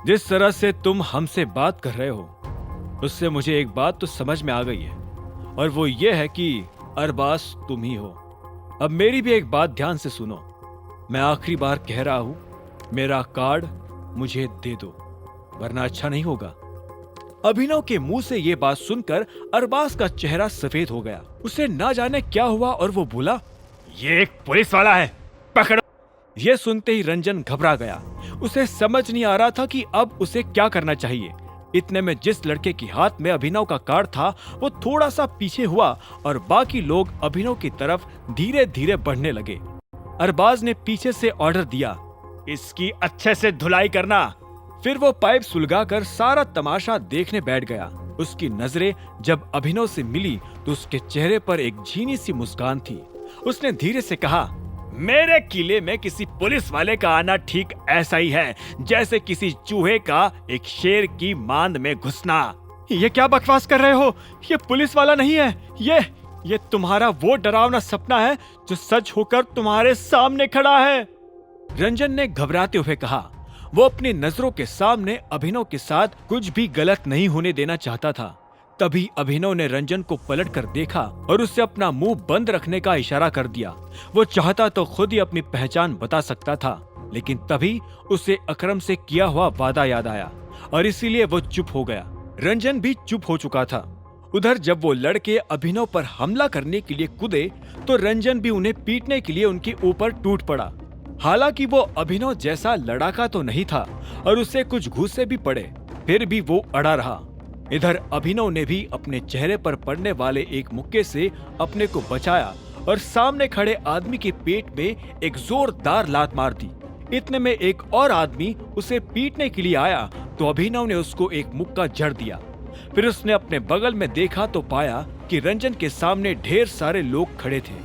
जिस तरह से तुम हमसे बात कर रहे हो उससे मुझे एक बात तो समझ में आ गई है, और वो ये है कि अरबाज तुम ही हो। अब मेरी भी एक बात ध्यान से सुनो। मैं आखिरी बार कह रहा हूं, मेरा कार्ड मुझे दे दो, वरना अच्छा नहीं होगा। अभिनव के मुंह से ये बात सुनकर अरबाज का चेहरा सफेद हो गया। उसे ना जाने क्या हुआ और वो बोला, ये एक पुलिस वाला है, पकड़ो। ये सुनते ही रंजन घबरा गया। उसे समझ नहीं आ रहा था कि अब उसे क्या करना चाहिए। इतने में जिस लड़के के हाथ में अभिनव का कार्ड था वो थोड़ा सा पीछे हुआ और बाकी लोग अभिनव की तरफ धीरे धीरे बढ़ने लगे। अरबाज ने पीछे से ऑर्डर दिया, इसकी अच्छे से धुलाई करना। फिर वो पाइप सुलगाकर सारा तमाशा देखने बैठ गया। उसकी नजरें जब अभिनव से मिली तो उसके चेहरे पर एक झीनी सी मुस्कान थी। उसने धीरे से कहा, मेरे किले में किसी पुलिस वाले का आना ठीक ऐसा ही है जैसे किसी चूहे का एक शेर की मांद में घुसना। ये क्या बकवास कर रहे हो? ये पुलिस वाला नहीं है, ये तुम्हारा वो डरावना सपना है जो सच होकर तुम्हारे सामने खड़ा है। रंजन ने घबराते हुए कहा। वो अपनी नजरों के सामने अभिनव के साथ कुछ भी गलत नहीं होने देना चाहता था। तभी अभिनव ने रंजन को पलट कर देखा और उससे अपना मुंह बंद रखने का इशारा कर दिया। वो चाहता तो खुद ही अपनी पहचान बता सकता था, लेकिन तभी उसे अकरम से किया हुआ वादा याद आया और इसीलिए वो चुप हो गया। रंजन भी चुप हो चुका था। उधर जब वो लड़के अभिनव पर हमला करने के लिए कूदे तो रंजन भी उन्हें पीटने के लिए उनके ऊपर टूट पड़ा। हालांकि वो अभिनव जैसा लड़ाका तो नहीं था और उसे कुछ घूंसे भी पड़े, फिर भी वो अड़ा रहा। इधर अभिनव ने भी अपने चेहरे पर पड़ने वाले एक मुक्के से अपने को बचाया और सामने खड़े आदमी के पेट में एक जोरदार लात मार दी। इतने में एक और आदमी उसे पीटने के लिए आया तो अभिनव ने उसको एक मुक्का जड़ दिया। फिर उसने अपने बगल में देखा तो पाया कि रंजन के सामने ढेर सारे लोग खड़े थे।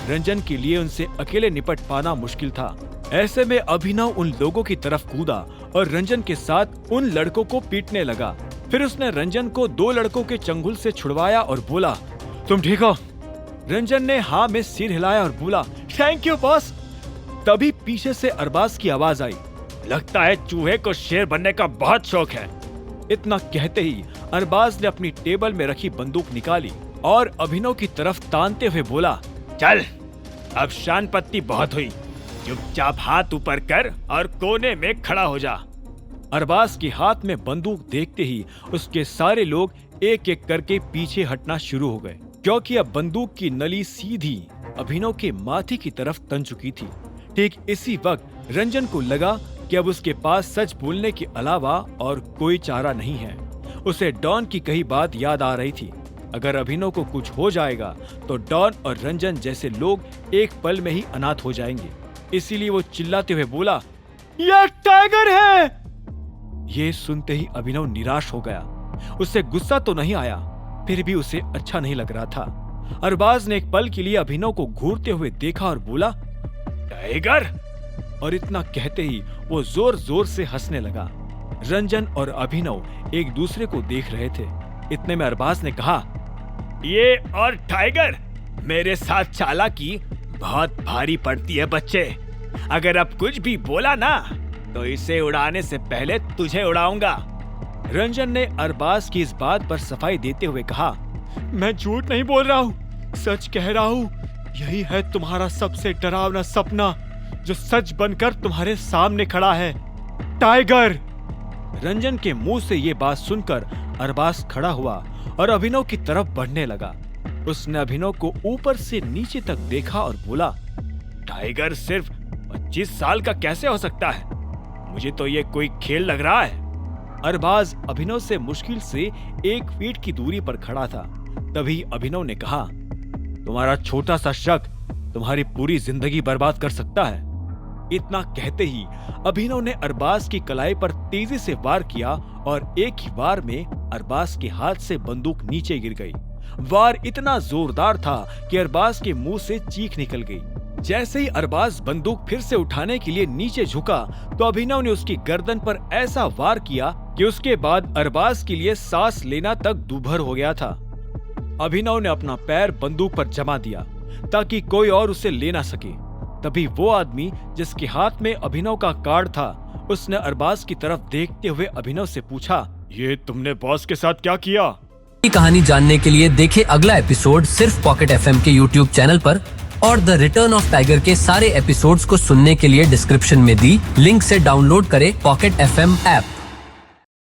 रंजन के लिए उनसे अकेले निपट पाना मुश्किल था। ऐसे में अभिनव उन लोगों की तरफ कूदा और रंजन के साथ उन लड़कों को पीटने लगा। फिर उसने रंजन को दो लड़कों के चंगुल से छुड़वाया और बोला, तुम ठीक हो? रंजन ने हाँ में सिर हिलाया और बोला, थैंक यू बॉस। तभी पीछे से अरबाज की आवाज आई, लगता है चूहे को शेर बनने का बहुत शौक है। इतना कहते ही अरबाज ने अपनी टेबल में रखी बंदूक निकाली और अभिनव की तरफ तानते हुए बोला, चल अब शान पत्ती बहुत हुई, चुपचाप हाथ ऊपर कर और कोने में खड़ा हो जा। अरबाज के हाथ में बंदूक देखते ही उसके सारे लोग एक एक करके पीछे हटना शुरू हो गए, क्योंकि अब बंदूक की नली सीधी अभिनव के माथे की तरफ तन चुकी थी। ठीक इसी वक्त रंजन को लगा कि अब उसके पास सच बोलने के अलावा और कोई चारा नहीं है। उसे डॉन की कही बात याद आ रही थी, अगर अभिनव को कुछ हो जाएगा तो डॉन और रंजन जैसे लोग एक पल में ही अनाथ हो जाएंगे। इसीलिए वो चिल्लाते हुए बोला, यह टाइगर है। ये सुनते ही अभिनव निराश हो गया। उसे गुस्सा तो नहीं आया, फिर भी उसे अच्छा नहीं लग रहा था। अरबाज ने एक पल के लिए अभिनव को घूरते हुए देखा और बोला, टाइगर। और इतना कहते ही वो जोर जोर से हंसने लगा। रंजन और अभिनव एक दूसरे को देख रहे थे। इतने में अरबाज ने कहा, ये और टाइगर मेरे साथ चालाकी बहुत भारी पड़ती है बच्चे। अगर अब कुछ भी बोला ना तो इसे उड़ाने से पहले तुझे उड़ाऊंगा। रंजन ने अरबाज की इस बात पर सफाई देते हुए कहा, मैं झूठ नहीं बोल रहा हूँ, सच कह रहा हूँ। यही है तुम्हारा सबसे डरावना सपना जो सच बनकर तुम्हारे सामने खड़ा है, टाइगर। रंजन के मुंह से ये बात सुनकर अरबाज खड़ा हुआ और अभिनव की तरफ बढ़ने लगा। उसने अभिनव को ऊपर से नीचे तक देखा और बोला, टाइगर सिर्फ 25 साल का कैसे हो सकता है? मुझे तो ये कोई खेल लग रहा है। अरबाज अभिनव से मुश्किल से 1 फीट की दूरी पर खड़ा था। तभी अभिनव ने कहा, तुम्हारा छोटा सा शक तुम्हारी पूरी जिंदगी बर्बाद कर सकता है। इतना कहते ही अभिनव ने अरबाज की कलाई पर तेजी से वार किया और एक ही वार में अरबाज के हाथ से बंदूक नीचे गिर गई। वार इतना जोरदार था कि अरबाज के मुंह से चीख निकल गई। जैसे ही अरबाज बंदूक फिर से उठाने के लिए नीचे झुका तो अभिनव ने उसकी गर्दन पर ऐसा वार किया कि उसके बाद अरबाज के लिए सांस लेना तक दूभर हो गया था। अभिनव ने अपना पैर बंदूक पर जमा दिया ताकि कोई और उसे ले ना सके। तभी वो आदमी जिसके हाथ में अभिनव का कार्ड था, उसने अरबाज की तरफ देखते हुए अभिनव से पूछा, ये तुमने बॉस के साथ क्या किया? की कहानी जानने के लिए देखें अगला एपिसोड सिर्फ पॉकेट एफएम के यूट्यूब चैनल पर, और द रिटर्न ऑफ टाइगर के सारे एपिसोड्स को सुनने के लिए डिस्क्रिप्शन में दी लिंक से डाउनलोड करें पॉकेट एफएम ऐप।